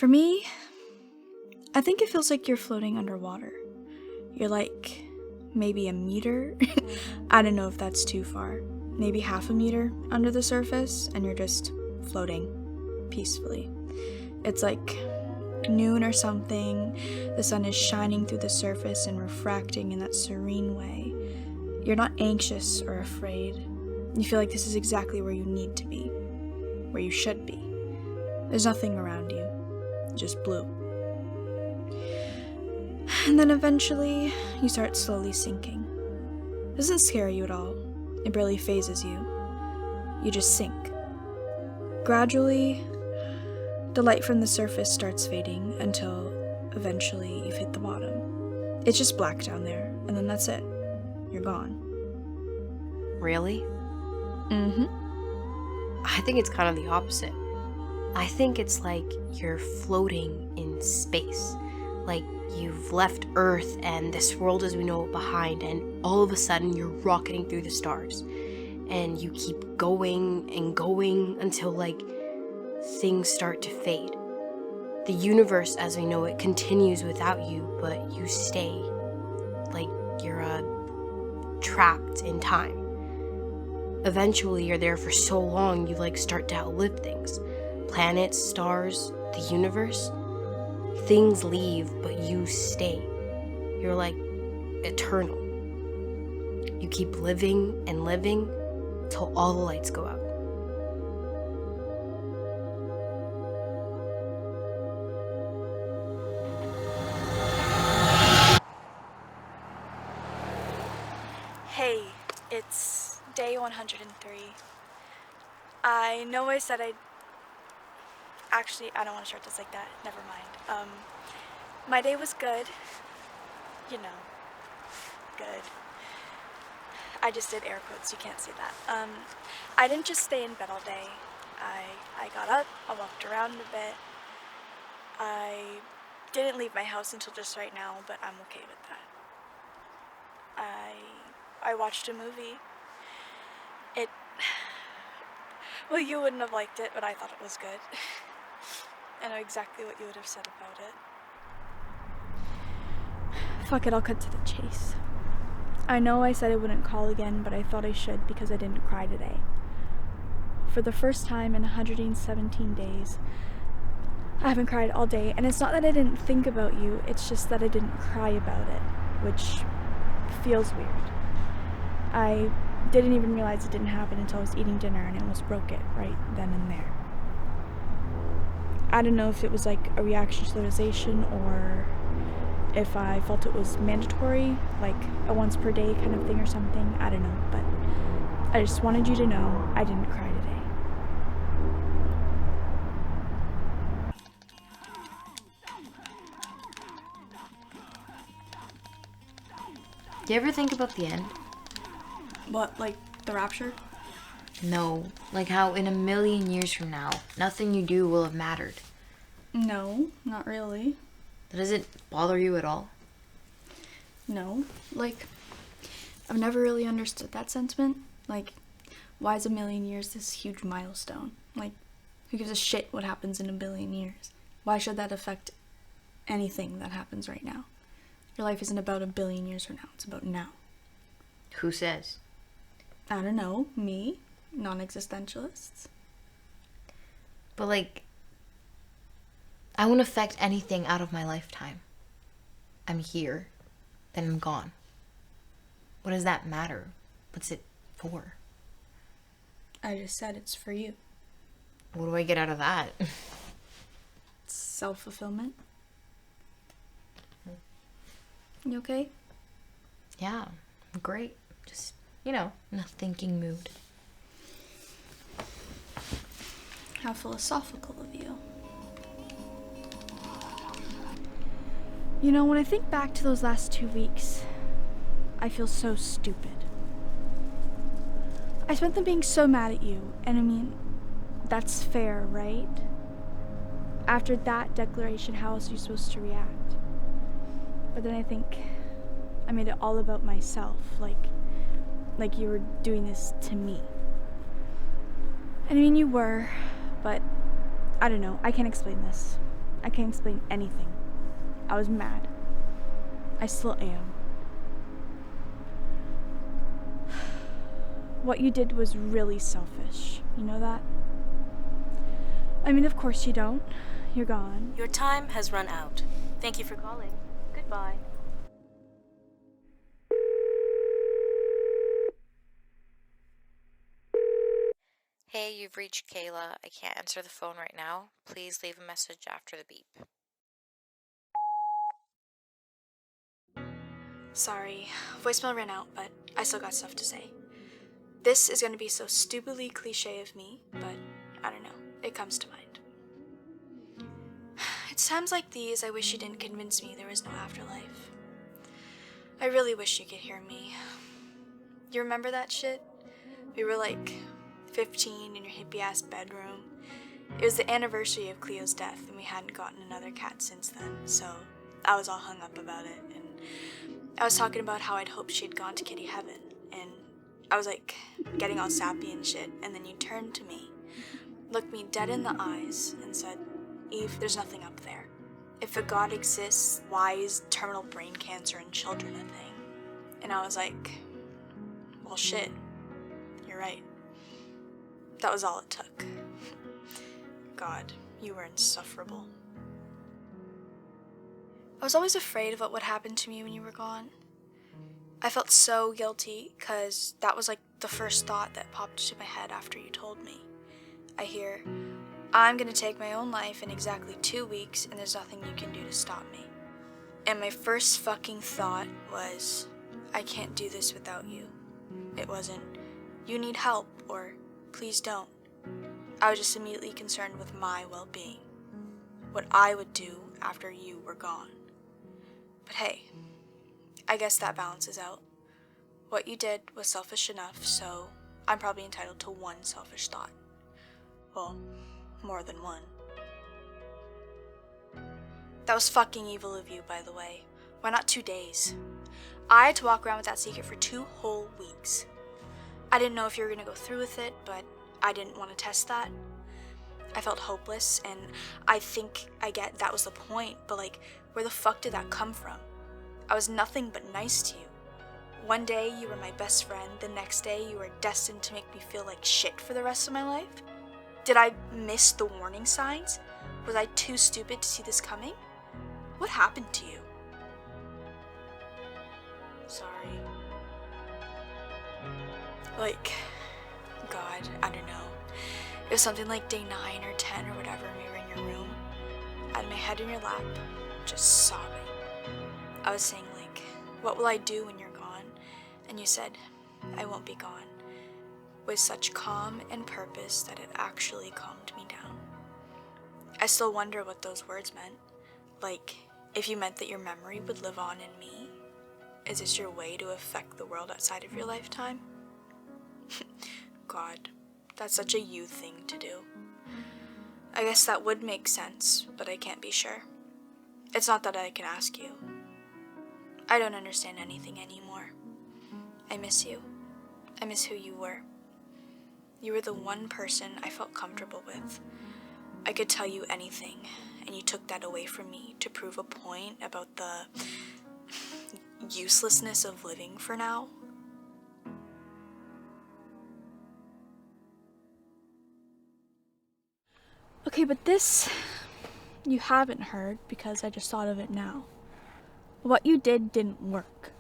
For me, I think it feels like you're floating underwater. You're like maybe a meter. I don't know if that's too far. Maybe half a meter under the surface, and you're just floating peacefully. It's like noon or something. The sun is shining through the surface and refracting in that serene way. You're not anxious or afraid. You feel like this is exactly where you need to be, where you should be. There's nothing around you, just blue. And then eventually, you start slowly sinking. It doesn't scare you at all. It barely phases you. You just sink. Gradually, the light from the surface starts fading until eventually you've hit the bottom. It's just black down there, and then that's it. You're gone. Really? Mm-hmm. I think it's kind of the opposite. I think it's like you're floating in space. Like you've left Earth and this world as we know it behind, and all of a sudden you're rocketing through the stars. And you keep going and going until like things start to fade. The universe as we know it continues without you, but you stay. Like you're trapped in time. Eventually you're there for so long you like start to outlive things. Planets, stars, the universe. Things leave, but you stay. You're like eternal. You keep living and living till all the lights go out. Hey, it's day 103. I know I said Actually, I don't want to start this like that. Never mind. My day was good. You know, good. I just did air quotes, you can't see that. I didn't just stay in bed all day. I got up, I walked around a bit. I didn't leave my house until just right now, but I'm okay with that. I watched a movie. Well, you wouldn't have liked it, but I thought it was good. I know exactly what you would have said about it. Fuck it, I'll cut to the chase. I know I said I wouldn't call again, but I thought I should because I didn't cry today. For the first time in 117 days, I haven't cried all day, and it's not that I didn't think about you, it's just that I didn't cry about it, which feels weird. I didn't even realize it didn't happen until I was eating dinner and I almost broke it right then and there. I don't know if it was like a reaction to the realization or if I felt it was mandatory, like a once per day kind of thing or something. I don't know, but I just wanted you to know I didn't cry today. Do you ever think about the end? What, like the rapture? No, like how in 1,000,000 years from now, nothing you do will have mattered. No, not really. Does it bother you at all? No, like, I've never really understood that sentiment. Like, why is 1,000,000 years this huge milestone? Like, who gives a shit what happens in 1,000,000,000 years? Why should that affect anything that happens right now? Your life isn't about 1,000,000,000 years from now, it's about now. Who says? I don't know, me, non-existentialists. But like, I won't affect anything out of my lifetime. I'm here, then I'm gone. What does that matter? What's it for? I just said it's for you. What do I get out of that? Self-fulfillment. You okay? Yeah, great. Just, in a thinking mood. How philosophical of you. When I think back to those last 2 weeks, I feel so stupid. I spent them being so mad at you, and I mean, that's fair, right? After that declaration, how else are you supposed to react? But then I think I made it all about myself, like you were doing this to me. And I mean, you were, but I don't know, I can't explain this. I can't explain anything. I was mad. I still am. What you did was really selfish. You know that? I mean, of course you don't. You're gone. Your time has run out. Thank you for calling. Goodbye. Hey, you've reached Kayla. I can't answer the phone right now. Please leave a message after the beep. Sorry, voicemail ran out, but I still got stuff to say. This is gonna be so stupidly cliche of me, but I don't know, it comes to mind. It's times like these I wish you didn't convince me there was no afterlife. I really wish you could hear me. You remember that shit? We were like 15 in your hippie-ass bedroom. It was the anniversary of Cleo's death, and we hadn't gotten another cat since then, so I was all hung up about it, and I was talking about how I'd hoped she'd gone to kitty heaven, and I was like getting all sappy and shit, and then you turned to me, looked me dead in the eyes, and said, "Eve, there's nothing up there. If a god exists, why is terminal brain cancer in children a thing?" And I was like, well, shit, you're right. That was all it took. God, you were insufferable. I was always afraid of what would happen to me when you were gone. I felt so guilty, because that was like the first thought that popped into my head after you told me. I hear, "I'm gonna take my own life in exactly 2 weeks, and there's nothing you can do to stop me." And my first fucking thought was, I can't do this without you. It wasn't, you need help, or please don't. I was just immediately concerned with my well-being. What I would do after you were gone. But hey, I guess that balances out. What you did was selfish enough, so I'm probably entitled to one selfish thought. Well, more than one. That was fucking evil of you, by the way. Why not 2 days? I had to walk around with that secret for 2 whole weeks. I didn't know if you were gonna go through with it, but I didn't want to test that. I felt hopeless, and I think I get that was the point, but like, where the fuck did that come from? I was nothing but nice to you. One day you were my best friend, the next day you were destined to make me feel like shit for the rest of my life? Did I miss the warning signs? Was I too stupid to see this coming? What happened to you? Sorry. Like, God, I don't know. It was something like day 9 or 10 or whatever, and we were in your room. I had my head in your lap, just sobbing. I was saying like, what will I do when you're gone? And you said, I won't be gone. With such calm and purpose that it actually calmed me down. I still wonder what those words meant. Like, if you meant that your memory would live on in me. Is this your way to affect the world outside of your lifetime? God, that's such a you thing to do. I guess that would make sense, but I can't be sure. It's not that I can ask you. I don't understand anything anymore. I miss you. I miss who you were. You were the one person I felt comfortable with. I could tell you anything, and you took that away from me to prove a point about the uselessness of living for now. Okay, but this you haven't heard because I just thought of it now. What you did didn't work.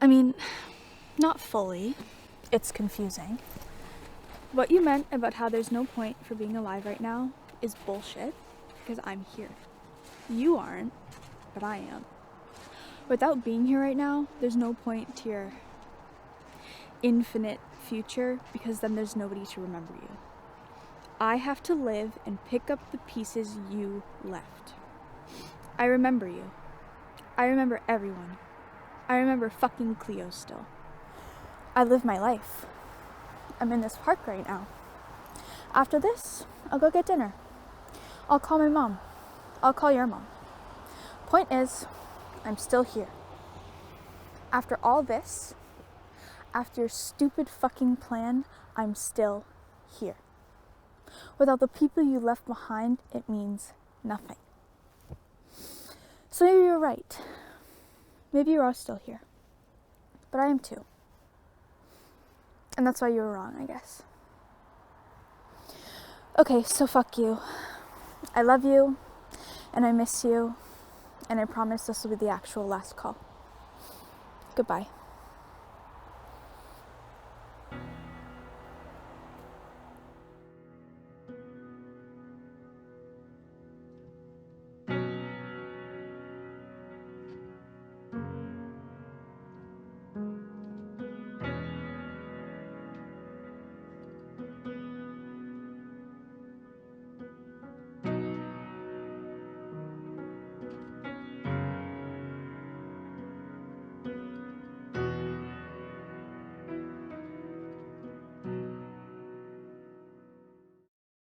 I mean, not fully. It's confusing. What you meant about how there's no point for being alive right now is bullshit because I'm here. You aren't, but I am. Without being here right now, there's no point to your infinite future because then there's nobody to remember you. I have to live and pick up the pieces you left. I remember you. I remember everyone. I remember fucking Cleo still. I live my life. I'm in this park right now. After this, I'll go get dinner. I'll call my mom. I'll call your mom. Point is, I'm still here. After all this, after your stupid fucking plan, I'm still here. Without the people you left behind, it means Nothing. So maybe you're right. Maybe you're all still here. But I am too. And that's why you were wrong, I guess. Okay, so fuck you. I love you, and I miss you, and I promise this will be the actual last call. Goodbye.